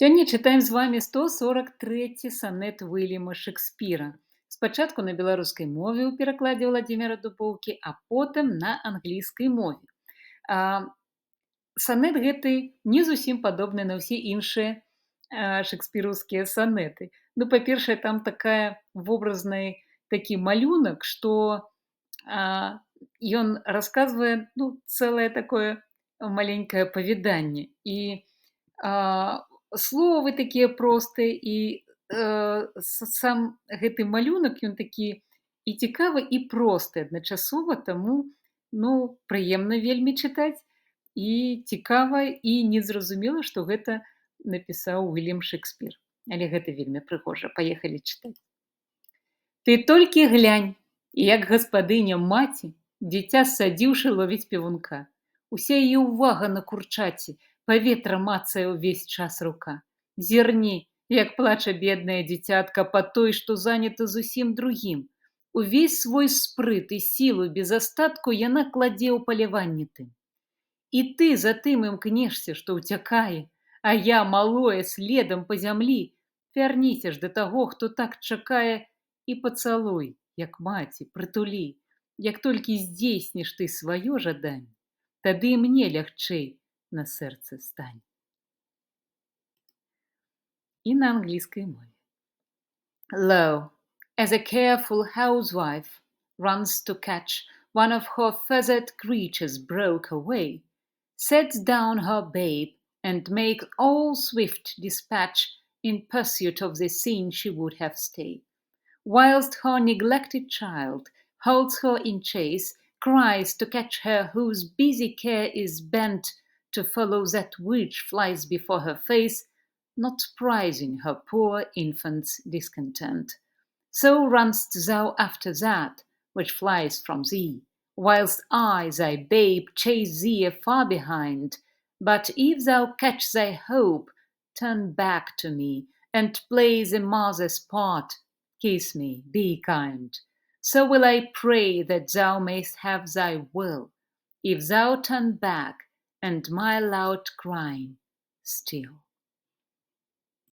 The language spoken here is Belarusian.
Сёння чытаем з вамі 143 санет Вільяма Шекспіра. Спачатку на беларускай мове ў перакладзе Владзіміра Дубоўкі, а потым на англійскай мове. А, Санет гэты не зусім падобны на ўсе іншыя шекспіраўскія санеты. Ну, па-першае, там такая вобразны такі малюнак, што ён расказвае, ну, цэлае такое маленькае апавяданне. І а, словы такія простыя і сам гэты малюнак ён такі і цікавы і просты адначасова, таму ну прыемна вельмі чытаць і цікава і незразумела, што гэта напісаў Вільям Шекспір. Але гэта вельмі прыгожа. Паехалі чытаць. Ты толькі глянь, як гаспадыня маці, дзіця ссадзіўшы ловіць певунка. Уся яе ўвага на курчаці, паветра мацае ўвесь час рука. Зірні, як плача беднае дзіцятка па той, што занята зусім другім. Увесь свой спрыт і сілу без астатку яна кладзе ў паляванне тым. І ты за тым імкнешся, што ўцякае, а я, малое, следам па зямлі. Вярніся ж да таго, хто так чакае, і пацалуй, як маці, прытулі. Як толькі здзейсніш ты сваё жаданне, тады і мне лягчэй на сэрцы стань. І на англійскай мове. Lo, as a careful housewife runs to catch one of her feathered creatures broke away, sets down her babe and makes all swift dispatch in pursuit of the scene she would have stayed, whilst her neglected child holds her in chase, cries to catch her whose busy care is bent to follow that which flies before her face, not prizing her poor infant's discontent. So run'st thou after that which flies from thee, whilst I, thy babe, chase thee afar behind. But if thou catch thy hope, turn back to me, and play the mother's part. Kiss me, be kind. So will I pray that thou mayst have thy will, if thou turn back, and my loud crying still.